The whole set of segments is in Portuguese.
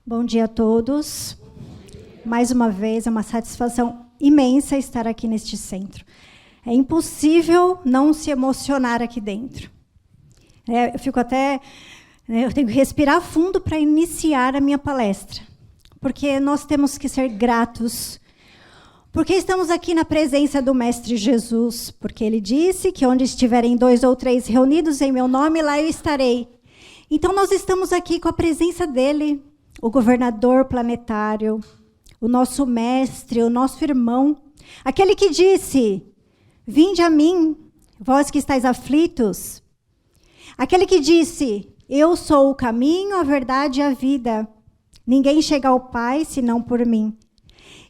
Bom dia a todos. Mais uma vez, é uma satisfação imensa estar aqui neste centro. É impossível não se emocionar aqui dentro. Eu fico até... eu tenho que respirar fundo para iniciar a minha palestra, porque nós temos que ser gratos, porque estamos aqui na presença do Mestre Jesus, porque Ele disse que onde estiverem 2 ou 3 reunidos em meu nome, lá eu estarei. Então, nós estamos aqui com a presença dEle, o governador planetário, o nosso mestre, o nosso irmão, aquele que disse, vinde a mim, vós que estáis aflitos, aquele que disse, eu sou o caminho, a verdade e a vida, ninguém chega ao Pai senão por mim.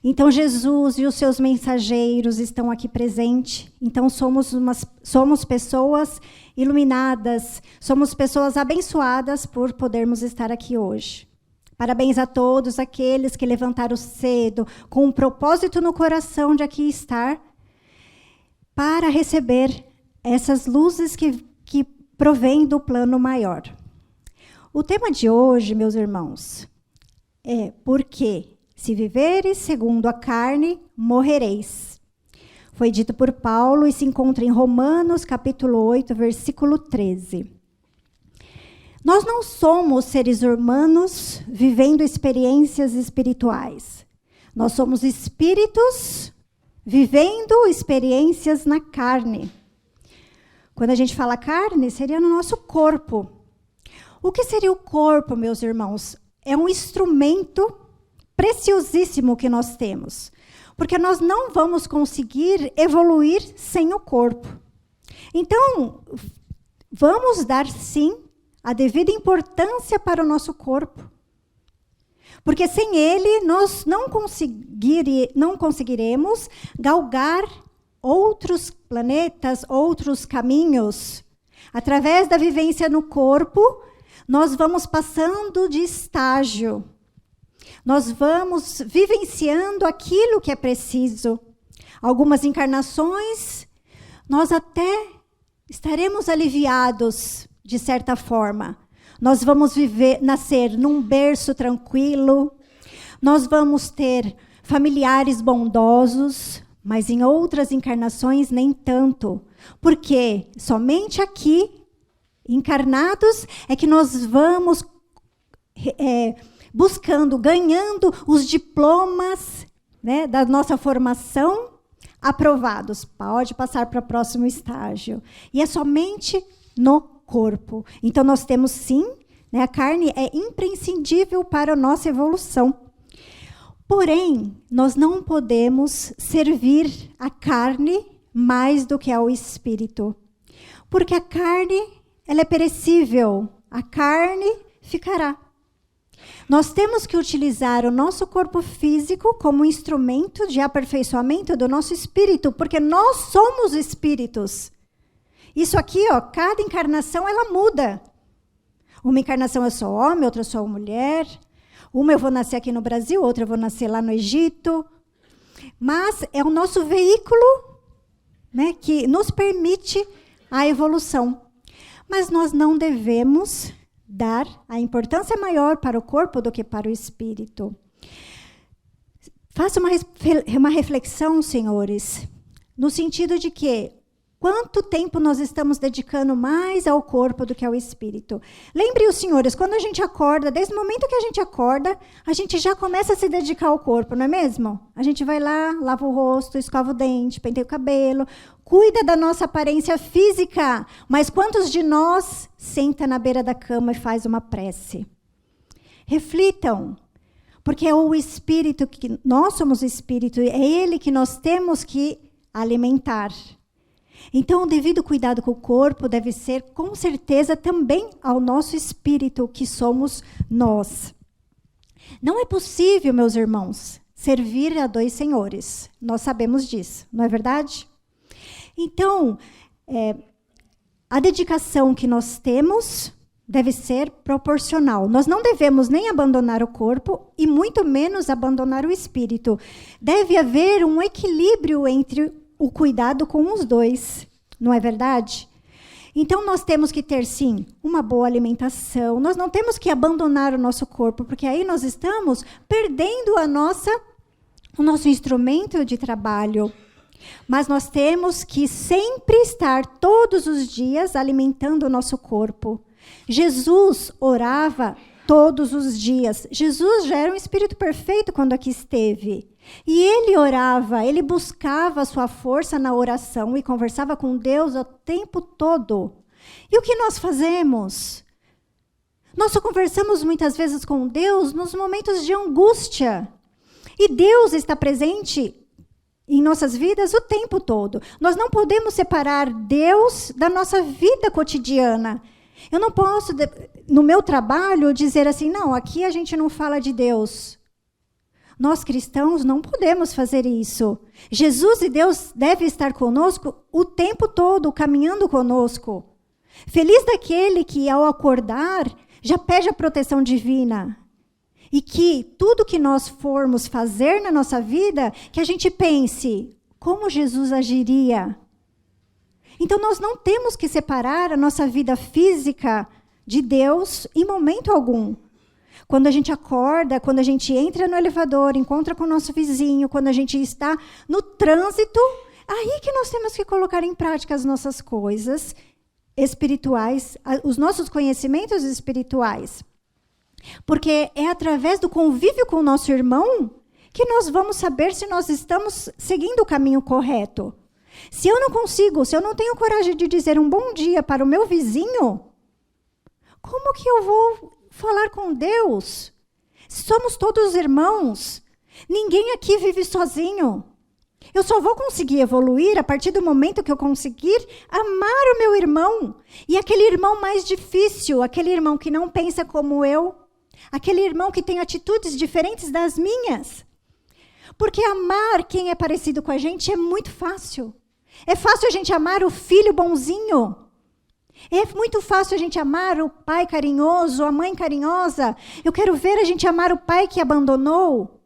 Então, Jesus e os seus mensageiros estão aqui presentes. Então, somos pessoas iluminadas, somos pessoas abençoadas por podermos estar aqui hoje. Parabéns a todos aqueles que levantaram cedo, com um propósito no coração de aqui estar, para receber essas luzes que provêm do plano maior. O tema de hoje, meus irmãos, é porque se viveres segundo a carne, morrereis. Foi dito por Paulo e se encontra em Romanos, capítulo 8, versículo 13. Nós não somos seres humanos vivendo experiências espirituais. Nós somos espíritos vivendo experiências na carne. Quando a gente fala carne, seria no nosso corpo. O que seria o corpo, meus irmãos? É um instrumento preciosíssimo que nós temos, porque nós não vamos conseguir evoluir sem o corpo. Então, vamos dar, sim, a devida importância para o nosso corpo, porque sem ele nós não conseguiremos galgar outros planetas, outros caminhos. Através da vivência no corpo, nós vamos passando de estágio. Nós vamos vivenciando aquilo que é preciso. Algumas encarnações, nós até estaremos aliviados, de certa forma. Nós vamos nascer num berço tranquilo, nós vamos ter familiares bondosos, mas em outras encarnações nem tanto. Porque somente aqui, encarnados, é que nós vamos buscando, ganhando os diplomas, né, da nossa formação aprovados. Pode passar para o próximo estágio. E é somente no corpo. Então, nós temos, sim, né, a carne é imprescindível para a nossa evolução. Porém, nós não podemos servir a carne mais do que ao espírito. Porque a carne, ela é perecível. A carne ficará. Nós temos que utilizar o nosso corpo físico como instrumento de aperfeiçoamento do nosso espírito, porque nós somos espíritos. Isso aqui, ó, cada encarnação, ela muda. Uma encarnação eu sou homem, outra eu sou mulher. Uma eu vou nascer aqui no Brasil, outra eu vou nascer lá no Egito. Mas é o nosso veículo, né, que nos permite a evolução. Mas nós não devemos dar a importância maior para o corpo do que para o espírito. Faça uma reflexão, senhores, no sentido de que quanto tempo nós estamos dedicando mais ao corpo do que ao espírito? Lembre os senhores, quando a gente acorda, desde o momento que a gente acorda, a gente já começa a se dedicar ao corpo, não é mesmo? A gente vai lá, lava o rosto, escova o dente, penteia o cabelo, cuida da nossa aparência física. Mas quantos de nós senta na beira da cama e faz uma prece? Reflitam, porque é o espírito, que nós somos o espírito, é ele que nós temos que alimentar. Então, o devido cuidado com o corpo deve ser, com certeza, também ao nosso espírito, que somos nós. Não é possível, meus irmãos, servir a 2 senhores. Nós sabemos disso, não é verdade? Então, a dedicação que nós temos deve ser proporcional. Nós não devemos nem abandonar o corpo e muito menos abandonar o espírito. Deve haver um equilíbrio entre o cuidado com os 2, não é verdade? Então, nós temos que ter, sim, uma boa alimentação. Nós não temos que abandonar o nosso corpo, porque aí nós estamos perdendo o nosso instrumento de trabalho. Mas nós temos que sempre estar, todos os dias, alimentando o nosso corpo. Jesus orava todos os dias. Jesus já era um espírito perfeito quando aqui esteve. E ele orava, ele buscava a sua força na oração e conversava com Deus o tempo todo. E o que nós fazemos? Nós só conversamos muitas vezes com Deus nos momentos de angústia. E Deus está presente em nossas vidas o tempo todo. Nós não podemos separar Deus da nossa vida cotidiana. Eu não posso, no meu trabalho, dizer assim, não, aqui a gente não fala de Deus. Nós cristãos não podemos fazer isso. Jesus e Deus devem estar conosco o tempo todo, caminhando conosco. Feliz daquele que, ao acordar, já pede a proteção divina. E que tudo que nós formos fazer na nossa vida, que a gente pense, como Jesus agiria? Então, nós não temos que separar a nossa vida física de Deus em momento algum. Quando a gente acorda, quando a gente entra no elevador, encontra com o nosso vizinho, quando a gente está no trânsito, aí que nós temos que colocar em prática as nossas coisas espirituais, os nossos conhecimentos espirituais. Porque é através do convívio com o nosso irmão que nós vamos saber se nós estamos seguindo o caminho correto. Se eu não consigo, se eu não tenho coragem de dizer um bom dia para o meu vizinho, como que eu vou falar com Deus? Somos todos irmãos. Ninguém aqui vive sozinho. Eu só vou conseguir evoluir a partir do momento que eu conseguir amar o meu irmão. E aquele irmão mais difícil, aquele irmão que não pensa como eu, aquele irmão que tem atitudes diferentes das minhas. Porque amar quem é parecido com a gente é muito fácil. É fácil a gente amar o filho bonzinho. É muito fácil a gente amar o pai carinhoso, a mãe carinhosa. Eu quero ver a gente amar o pai que abandonou,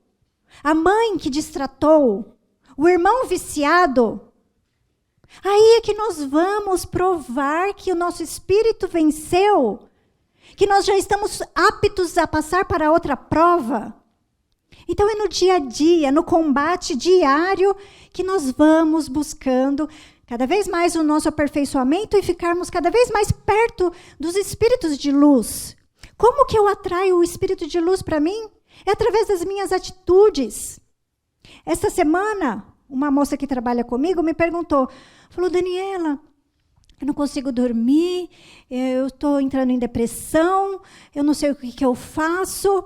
a mãe que distratou, o irmão viciado. Aí é que nós vamos provar que o nosso espírito venceu, que nós já estamos aptos a passar para outra prova. Então é no dia a dia, no combate diário, que nós vamos buscando cada vez mais o nosso aperfeiçoamento e ficarmos cada vez mais perto dos espíritos de luz. Como que eu atraio o espírito de luz para mim? É através das minhas atitudes. Esta semana, uma moça que trabalha comigo me perguntou, falou, Daniela, eu não consigo dormir, eu estou entrando em depressão, eu não sei o que eu faço,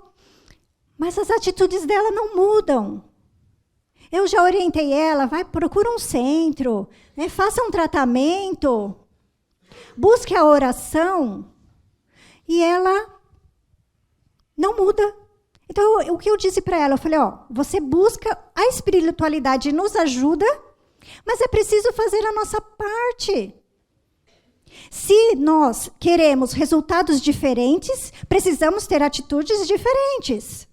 mas as atitudes dela não mudam. Eu já orientei ela, procura um centro, né, faça um tratamento, busque a oração, e ela não muda. Então, o que eu disse para ela? Eu falei, você busca, a espiritualidade nos ajuda, mas é preciso fazer a nossa parte. Se nós queremos resultados diferentes, precisamos ter atitudes diferentes.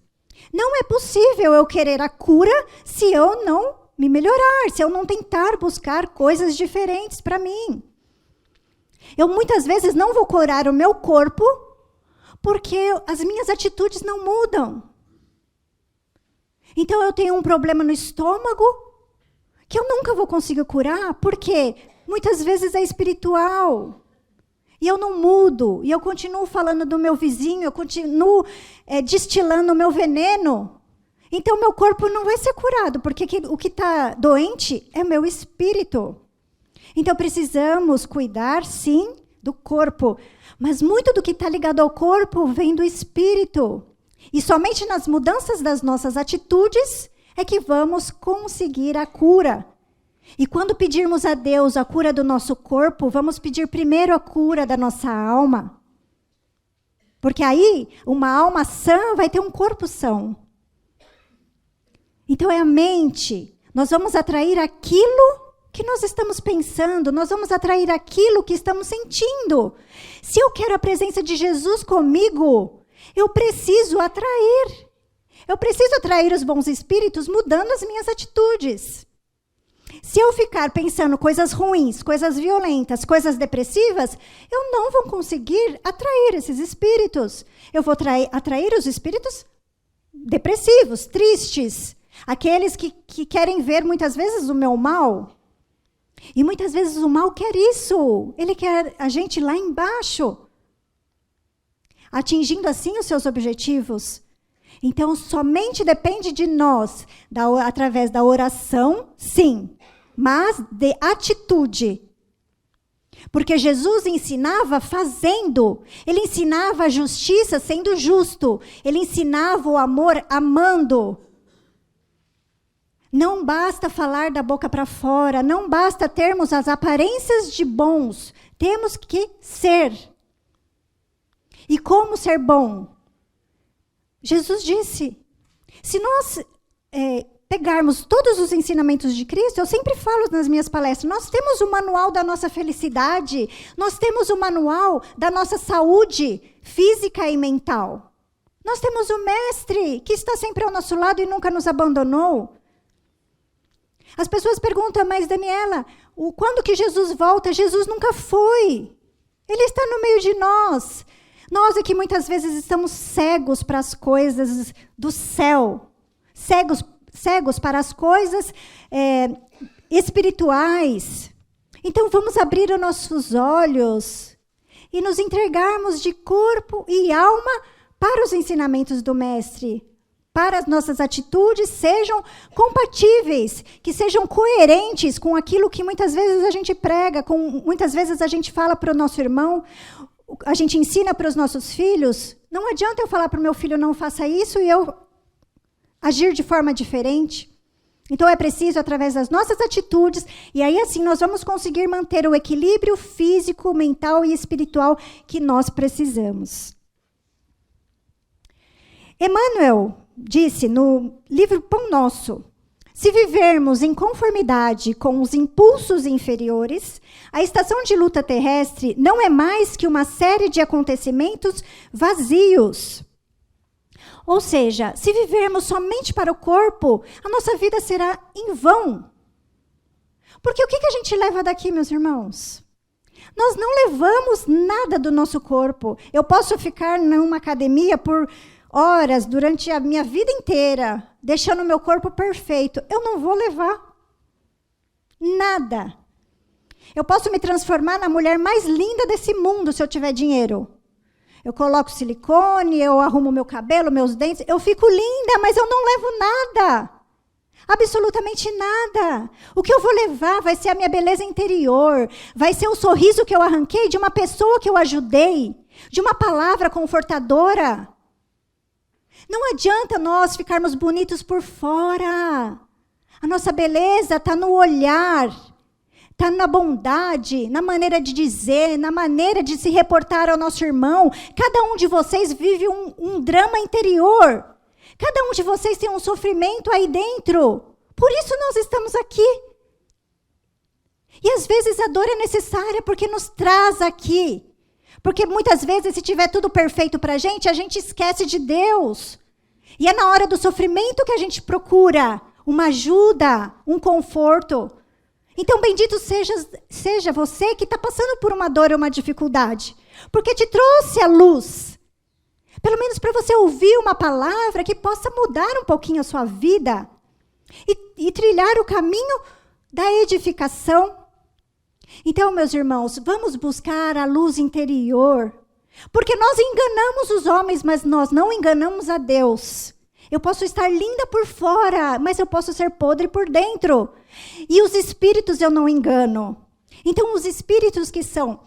Não é possível eu querer a cura se eu não me melhorar, se eu não tentar buscar coisas diferentes para mim. Eu muitas vezes não vou curar o meu corpo porque as minhas atitudes não mudam. Então eu tenho um problema no estômago que eu nunca vou conseguir curar, porque muitas vezes é espiritual. E eu não mudo, e eu continuo falando do meu vizinho, eu continuo destilando o meu veneno. Então, meu corpo não vai ser curado, porque o que está doente é meu espírito. Então, precisamos cuidar, sim, do corpo. Mas muito do que está ligado ao corpo vem do espírito. E somente nas mudanças das nossas atitudes é que vamos conseguir a cura. E quando pedirmos a Deus a cura do nosso corpo, vamos pedir primeiro a cura da nossa alma. Porque aí, uma alma sã vai ter um corpo são. Então é a mente. Nós vamos atrair aquilo que nós estamos pensando, nós vamos atrair aquilo que estamos sentindo. Se eu quero a presença de Jesus comigo, eu preciso atrair. Eu preciso atrair os bons espíritos mudando as minhas atitudes. Se eu ficar pensando coisas ruins, coisas violentas, coisas depressivas, eu não vou conseguir atrair esses espíritos. Eu vou atrair os espíritos depressivos, tristes, aqueles que querem ver muitas vezes o meu mal. E muitas vezes o mal quer isso. Ele quer a gente lá embaixo, atingindo assim os seus objetivos. Então, somente depende de nós, através da oração, sim, mas de atitude. Porque Jesus ensinava fazendo. Ele ensinava a justiça sendo justo. Ele ensinava o amor amando. Não basta falar da boca para fora, não basta termos as aparências de bons, temos que ser. E como ser bom? Jesus disse, se nós pegarmos todos os ensinamentos de Cristo, eu sempre falo nas minhas palestras, nós temos o manual da nossa felicidade, nós temos o manual da nossa saúde física e mental. Nós temos o Mestre, que está sempre ao nosso lado e nunca nos abandonou. As pessoas perguntam, mas Daniela, quando que Jesus volta? Jesus nunca foi. Ele está no meio de nós. Nós é que muitas vezes estamos cegos para as coisas do céu. Cegos para as coisas espirituais. Então vamos abrir os nossos olhos e nos entregarmos de corpo e alma para os ensinamentos do Mestre. Para as nossas atitudes sejam compatíveis, que sejam coerentes com aquilo que muitas vezes a gente prega, muitas vezes a gente fala para o nosso irmão, a gente ensina para os nossos filhos. Não adianta eu falar para o meu filho não faça isso e eu agir de forma diferente. Então é preciso, através das nossas atitudes, e aí assim nós vamos conseguir manter o equilíbrio físico, mental e espiritual que nós precisamos. Emmanuel disse no livro Pão Nosso, se vivermos em conformidade com os impulsos inferiores, a estação de luta terrestre não é mais que uma série de acontecimentos vazios. Ou seja, se vivermos somente para o corpo, a nossa vida será em vão. Porque o que a gente leva daqui, meus irmãos? Nós não levamos nada do nosso corpo. Eu posso ficar numa academia por horas, durante a minha vida inteira, deixando o meu corpo perfeito. Eu não vou levar nada. Eu posso me transformar na mulher mais linda desse mundo se eu tiver dinheiro. Eu coloco silicone, eu arrumo meu cabelo, meus dentes, eu fico linda, mas eu não levo nada. Absolutamente nada. O que eu vou levar vai ser a minha beleza interior, vai ser o sorriso que eu arranquei de uma pessoa que eu ajudei, de uma palavra confortadora. Não adianta nós ficarmos bonitos por fora. A nossa beleza está no olhar, está na bondade, na maneira de dizer, na maneira de se reportar ao nosso irmão. Cada um de vocês vive um drama interior. Cada um de vocês tem um sofrimento aí dentro. Por isso nós estamos aqui. E às vezes a dor é necessária porque nos traz aqui. Porque muitas vezes, se tiver tudo perfeito para a gente esquece de Deus. E é na hora do sofrimento que a gente procura uma ajuda, um conforto. Então, bendito seja você que está passando por uma dor ou uma dificuldade. Porque te trouxe a luz. Pelo menos para você ouvir uma palavra que possa mudar um pouquinho a sua vida. E trilhar o caminho da edificação. Então, meus irmãos, vamos buscar a luz interior. Porque nós enganamos os homens, mas nós não enganamos a Deus. Eu posso estar linda por fora, mas eu posso ser podre por dentro. E os espíritos eu não engano. Então, os espíritos que são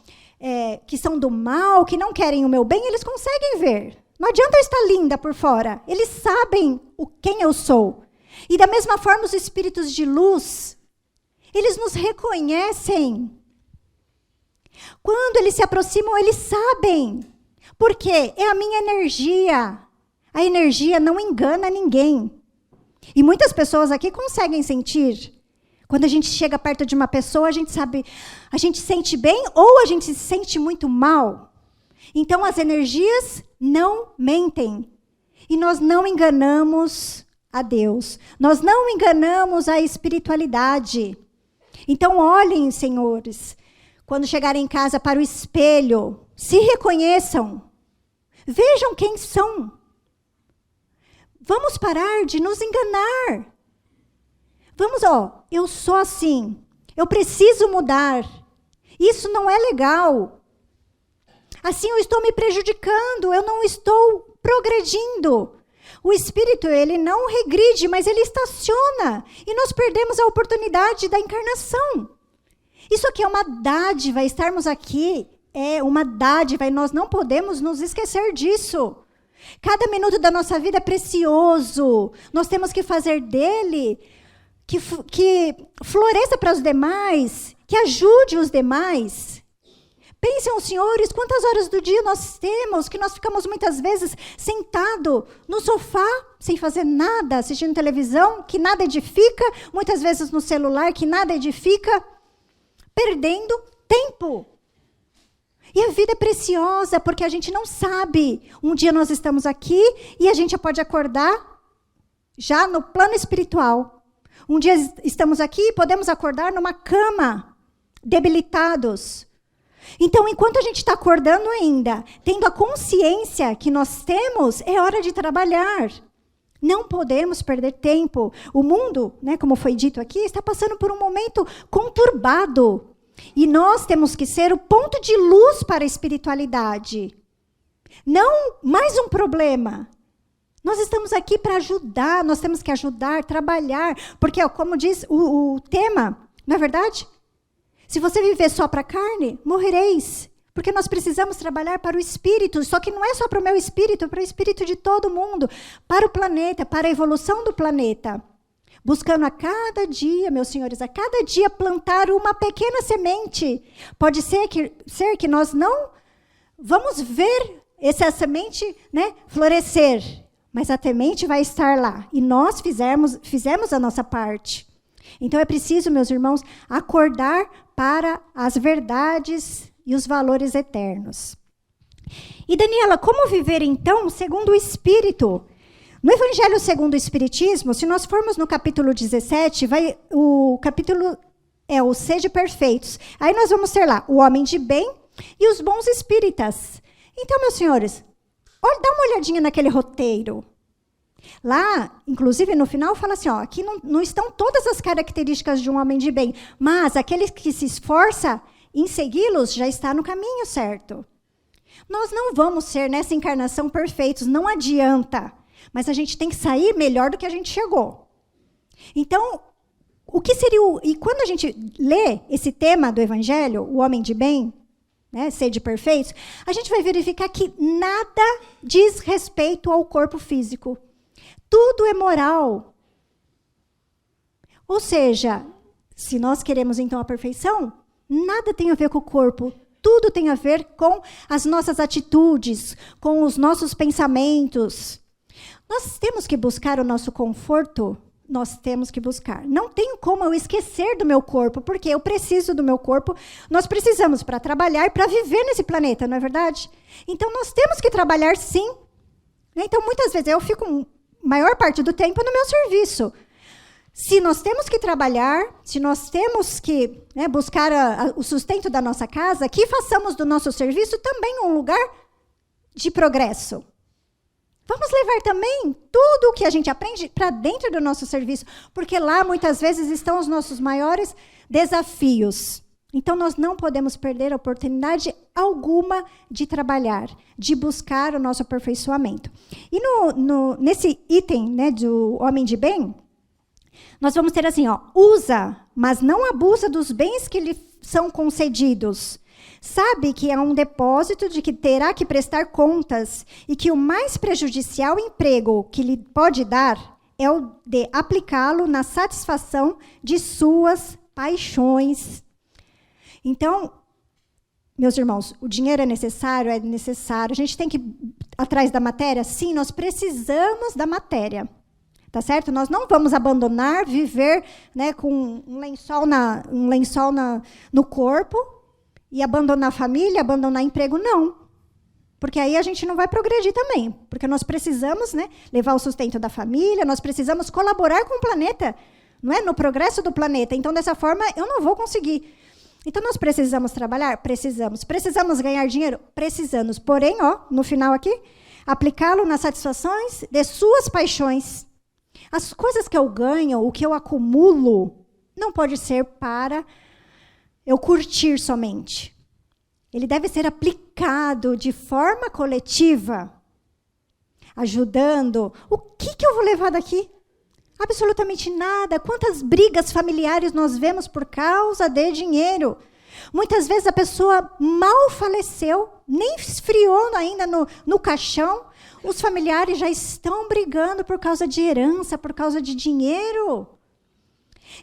do mal, que não querem o meu bem, eles conseguem ver. Não adianta eu estar linda por fora. Eles sabem quem eu sou. E da mesma forma, os espíritos de luz, eles nos reconhecem. Quando eles se aproximam, eles sabem. Por quê? É a minha energia. A energia não engana ninguém. E muitas pessoas aqui conseguem sentir. Quando a gente chega perto de uma pessoa, a gente sabe, a gente sente bem ou a gente se sente muito mal. Então, as energias não mentem. E nós não enganamos a Deus. Nós não enganamos a espiritualidade. Então, olhem, senhores, quando chegarem em casa para o espelho, se reconheçam, vejam quem são. Vamos parar de nos enganar. Vamos, eu sou assim, eu preciso mudar. Isso não é legal. Assim eu estou me prejudicando, eu não estou progredindo. O espírito, ele não regride, mas ele estaciona. E nós perdemos a oportunidade da encarnação. Isso aqui é uma dádiva, estarmos aqui é uma dádiva e nós não podemos nos esquecer disso. Cada minuto da nossa vida é precioso. Nós temos que fazer dele que floresça para os demais, que ajude os demais. Pensem, senhores, quantas horas do dia nós temos, que nós ficamos muitas vezes sentados no sofá, sem fazer nada, assistindo televisão, que nada edifica, muitas vezes no celular, que nada edifica, perdendo tempo. E a vida é preciosa, porque a gente não sabe. Um dia nós estamos aqui e a gente pode acordar já no plano espiritual. Um dia estamos aqui e podemos acordar numa cama, debilitados. Então, enquanto a gente está acordando ainda, tendo a consciência que nós temos, é hora de trabalhar. Não podemos perder tempo. O mundo, como foi dito aqui, está passando por um momento conturbado. E nós temos que ser o ponto de luz para a espiritualidade. Não mais um problema. Nós estamos aqui para ajudar, nós temos que ajudar, trabalhar. Porque, como diz o tema, não é verdade? Se você viver só para a carne, morrereis. Porque nós precisamos trabalhar para o espírito. Só que não é só para o meu espírito, é para o espírito de todo mundo. Para o planeta, para a evolução do planeta. Buscando a cada dia, meus senhores, a cada dia plantar uma pequena semente. Pode ser que nós não vamos ver essa semente florescer, mas a semente vai estar lá. E nós fizemos a nossa parte. Então é preciso, meus irmãos, acordar para as verdades e os valores eternos. E Daniela, como viver então segundo o Espírito? No Evangelho segundo o Espiritismo, se nós formos no capítulo 17, o capítulo é o Sede Perfeitos. Aí nós vamos ter lá o homem de bem e os bons espíritas. Então, meus senhores, dá uma olhadinha naquele roteiro. Lá, inclusive, no final, fala assim, aqui não estão todas as características de um homem de bem, mas aquele que se esforça em segui-los já está no caminho certo. Nós não vamos ser, nessa encarnação, perfeitos, não adianta. Mas a gente tem que sair melhor do que a gente chegou. Então, o que seria e quando a gente lê esse tema do Evangelho, o homem de bem, sede perfeitos, a gente vai verificar que nada diz respeito ao corpo físico. Tudo é moral. Ou seja, se nós queremos então a perfeição, nada tem a ver com o corpo. Tudo tem a ver com as nossas atitudes, com os nossos pensamentos. Nós temos que buscar o nosso conforto, nós temos que buscar. Não tenho como eu esquecer do meu corpo, porque eu preciso do meu corpo. Nós precisamos para trabalhar, para viver nesse planeta, não é verdade? Então, nós temos que trabalhar sim. Então, muitas vezes, eu fico maior parte do tempo no meu serviço. Se nós temos que trabalhar, se nós temos que buscar o sustento da nossa casa, que façamos do nosso serviço também um lugar de progresso. Vamos levar também tudo o que a gente aprende para dentro do nosso serviço, porque lá, muitas vezes, estão os nossos maiores desafios. Então, nós não podemos perder a oportunidade alguma de trabalhar, de buscar o nosso aperfeiçoamento. E nesse item do homem de bem, nós vamos ter assim, usa, mas não abusa dos bens que lhe são concedidos. Sabe que é um depósito de que terá que prestar contas e que o mais prejudicial emprego que lhe pode dar é o de aplicá-lo na satisfação de suas paixões. Então, meus irmãos, o dinheiro é necessário? É necessário. A gente tem que ir atrás da matéria? Sim, nós precisamos da matéria. Tá certo? Nós não vamos abandonar, viver com um lençol no corpo, e abandonar a família, abandonar emprego, não. Porque aí a gente não vai progredir também. Porque nós precisamos levar o sustento da família, nós precisamos colaborar com o planeta. não é? No progresso do planeta. Então, dessa forma, eu não vou conseguir. Então, nós precisamos trabalhar? Precisamos. Precisamos ganhar dinheiro? Precisamos. Porém, no final aqui, aplicá-lo nas satisfações de suas paixões. As coisas que eu ganho, o que eu acumulo, não pode ser para eu curtir somente. Ele deve ser aplicado de forma coletiva, ajudando. O que eu vou levar daqui? Absolutamente nada. Quantas brigas familiares nós vemos por causa de dinheiro? Muitas vezes a pessoa mal faleceu, nem esfriou ainda no caixão. Os familiares já estão brigando por causa de herança, por causa de dinheiro.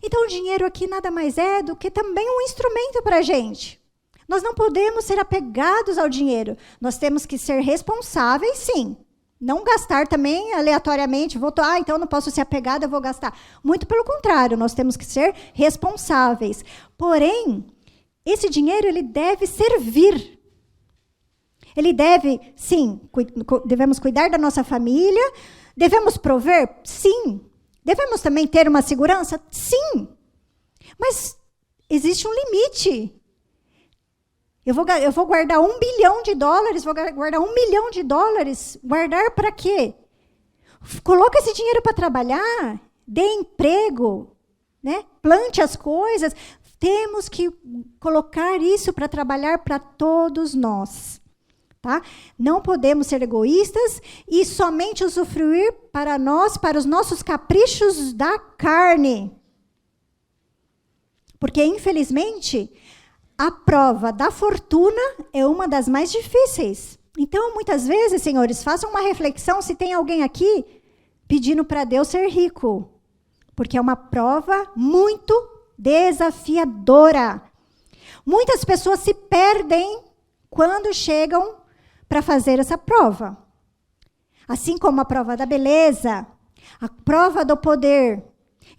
Então, o dinheiro aqui nada mais é do que também um instrumento para a gente. Nós não podemos ser apegados ao dinheiro. Nós temos que ser responsáveis, sim. Não gastar também aleatoriamente. Então não posso ser apegada, eu vou gastar. Muito pelo contrário, nós temos que ser responsáveis. Porém, esse dinheiro ele deve servir. Ele deve, sim, devemos cuidar da nossa família. Devemos prover? Sim. Devemos também ter uma segurança? Sim. Mas existe um limite. Eu vou guardar $1 bilhão, vou guardar $1 milhão. Guardar para quê? Coloca esse dinheiro para trabalhar, dê emprego, né? Plante as coisas. Temos que colocar isso para trabalhar para todos nós. Tá? Não podemos ser egoístas e somente usufruir para nós, para os nossos caprichos da carne. Porque, infelizmente, a prova da fortuna é uma das mais difíceis. Então, muitas vezes, senhores, façam uma reflexão se tem alguém aqui pedindo para Deus ser rico. Porque é uma prova muito desafiadora. Muitas pessoas se perdem quando chegam para fazer essa prova. Assim como a prova da beleza, a prova do poder.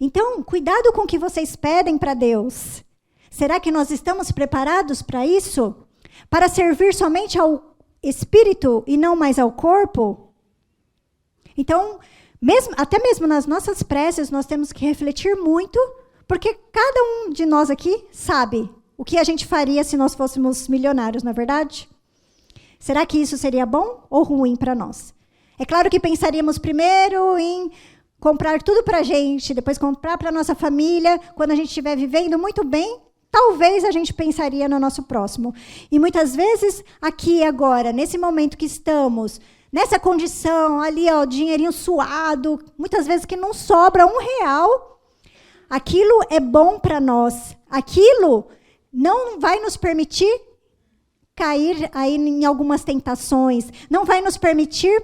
Então, cuidado com o que vocês pedem para Deus. Será que nós estamos preparados para isso? Para servir somente ao espírito e não mais ao corpo? Então, até mesmo nas nossas preces, nós temos que refletir muito, porque cada um de nós aqui sabe o que a gente faria se nós fôssemos milionários, não é verdade? Será que isso seria bom ou ruim para nós? É claro que pensaríamos primeiro em comprar tudo para a gente, depois comprar para a nossa família. Quando a gente estiver vivendo muito bem, talvez a gente pensaria no nosso próximo. E muitas vezes, aqui agora, nesse momento que estamos, nessa condição, ali, dinheirinho suado, muitas vezes que não sobra R$1, aquilo é bom para nós. Aquilo não vai nos permitir cair aí em algumas tentações, não vai nos permitir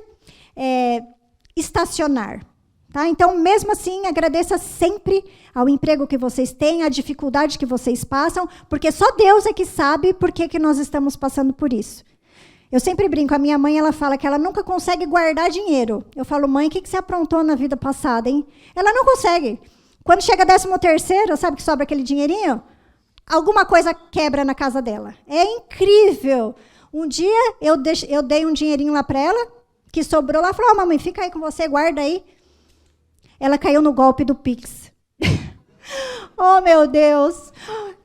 estacionar. Tá? Então, mesmo assim, agradeça sempre ao emprego que vocês têm, à dificuldade que vocês passam, porque só Deus é que sabe por que nós estamos passando por isso. Eu sempre brinco, a minha mãe, ela fala que ela nunca consegue guardar dinheiro. Eu falo, mãe, o que você aprontou na vida passada, hein? Ela não consegue. Quando chega 13º, sabe que sobra aquele dinheirinho? Alguma coisa quebra na casa dela. É incrível. Um dia, eu dei um dinheirinho lá para ela, que sobrou lá, falou, mamãe, fica aí com você, guarda aí. Ela caiu no golpe do Pix. Oh, meu Deus.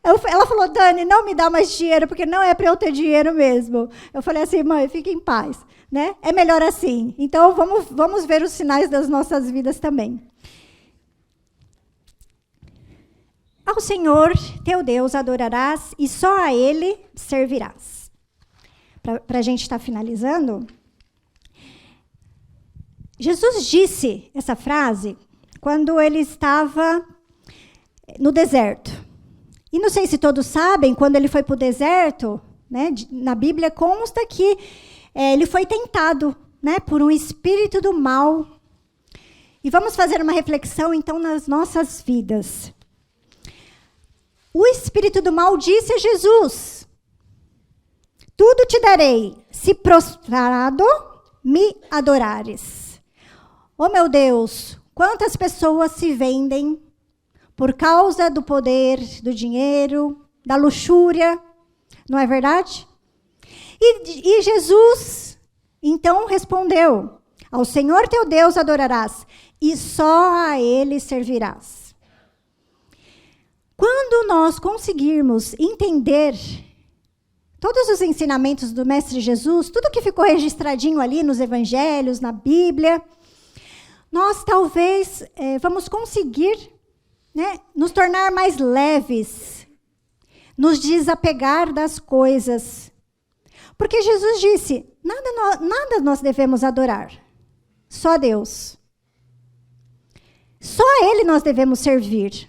Ela falou, Dani, não me dá mais dinheiro, porque não é para eu ter dinheiro mesmo. Eu falei assim, mãe, fique em paz. Né? É melhor assim. Então, vamos ver os sinais das nossas vidas também. Ao Senhor, teu Deus, adorarás e só a Ele servirás. Para a gente estar finalizando, Jesus disse essa frase quando ele estava no deserto. E não sei se todos sabem, quando ele foi para o deserto, né, na Bíblia consta que ele foi tentado, né, por um espírito do mal. E vamos fazer uma reflexão, então, nas nossas vidas. O espírito do mal disse a Jesus, tudo te darei, se prostrado me adorares. Oh, meu Deus, quantas pessoas se vendem por causa do poder, do dinheiro, da luxúria, não é verdade? E Jesus, então, respondeu, ao Senhor teu Deus adorarás, e só a Ele servirás. Quando nós conseguirmos entender todos os ensinamentos do Mestre Jesus, tudo que ficou registradinho ali nos evangelhos, na Bíblia, nós talvez vamos conseguir, né, nos tornar mais leves, nos desapegar das coisas. Porque Jesus disse, nada nós devemos adorar, só Deus. Só Ele nós devemos servir.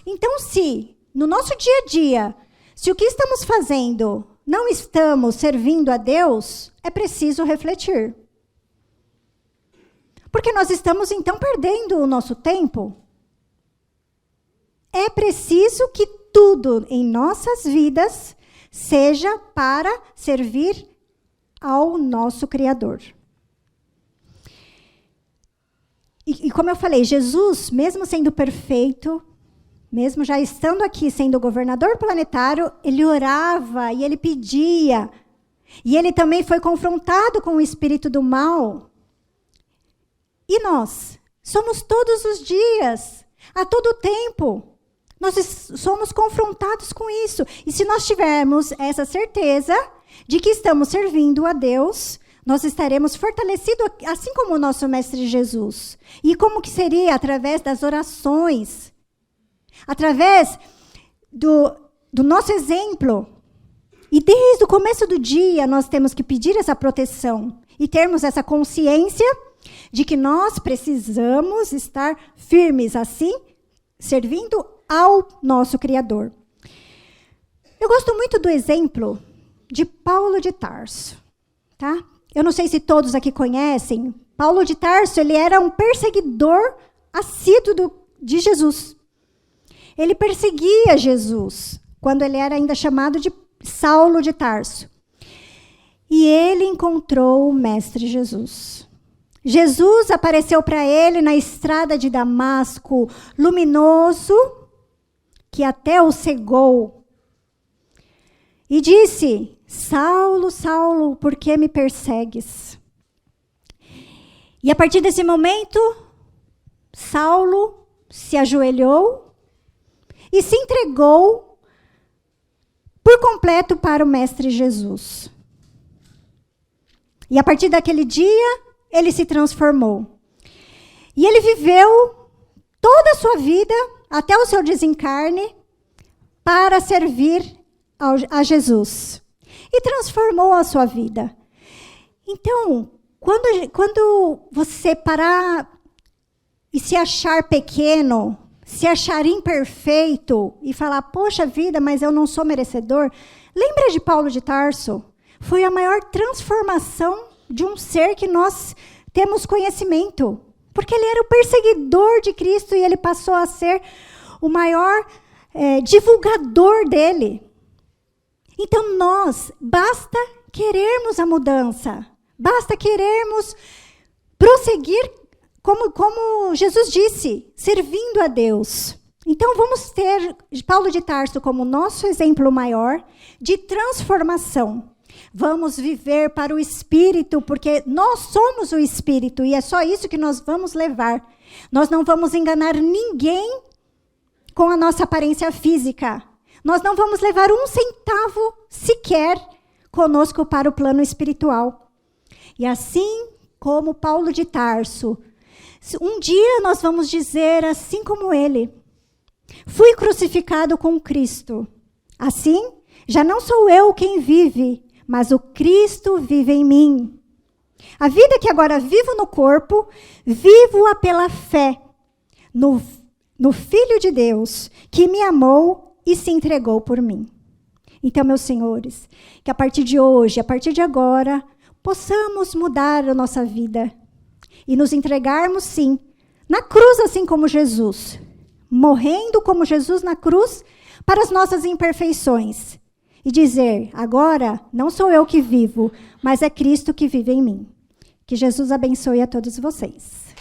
Então, se no nosso dia a dia, se o que estamos fazendo não estamos servindo a Deus, é preciso refletir. Porque nós estamos, então, perdendo o nosso tempo. É preciso que tudo em nossas vidas seja para servir ao nosso Criador. E como eu falei, Jesus, mesmo sendo perfeito, mesmo já estando aqui, sendo governador planetário, ele orava e ele pedia. E ele também foi confrontado com o espírito do mal. E nós? Somos todos os dias, a todo tempo. Nós somos confrontados com isso. E se nós tivermos essa certeza de que estamos servindo a Deus, nós estaremos fortalecidos, assim como o nosso Mestre Jesus. E como que seria? Através das orações. Através do nosso exemplo. E desde o começo do dia, nós temos que pedir essa proteção. E termos essa consciência de que nós precisamos estar firmes assim, servindo ao nosso Criador. Eu gosto muito do exemplo de Paulo de Tarso, tá? Eu não sei se todos aqui conhecem. Paulo de Tarso, ele era um perseguidor assíduo de Jesus. Ele perseguia Jesus, quando ele era ainda chamado de Saulo de Tarso. E ele encontrou o Mestre Jesus. Jesus apareceu para ele na estrada de Damasco, luminoso, que até o cegou. E disse, Saulo, Saulo, por que me persegues? E a partir desse momento, Saulo se ajoelhou e se entregou por completo para o Mestre Jesus. E a partir daquele dia, ele se transformou. E ele viveu toda a sua vida, até o seu desencarne, para servir a Jesus. E transformou a sua vida. Então, quando você parar e se achar pequeno, se achar imperfeito e falar, poxa vida, mas eu não sou merecedor, lembra de Paulo de Tarso? Foi a maior transformação de um ser que nós temos conhecimento. Porque ele era o perseguidor de Cristo e ele passou a ser o maior divulgador dele. Então nós, basta querermos a mudança. Basta querermos prosseguir, como Jesus disse, servindo a Deus. Então vamos ter Paulo de Tarso como nosso exemplo maior de transformação. Vamos viver para o Espírito, porque nós somos o Espírito e é só isso que nós vamos levar. Nós não vamos enganar ninguém com a nossa aparência física. Nós não vamos levar um centavo sequer conosco para o plano espiritual. E assim como Paulo de Tarso, um dia nós vamos dizer assim como ele, fui crucificado com Cristo. Assim, já não sou eu quem vive, mas o Cristo vive em mim. A vida que agora vivo no corpo, vivo-a pela fé no Filho de Deus, que me amou e se entregou por mim. Então, meus senhores, que a partir de hoje, a partir de agora, possamos mudar a nossa vida e nos entregarmos, sim, na cruz, assim como Jesus, morrendo como Jesus na cruz para as nossas imperfeições. E dizer, agora não sou eu que vivo, mas é Cristo que vive em mim. Que Jesus abençoe a todos vocês.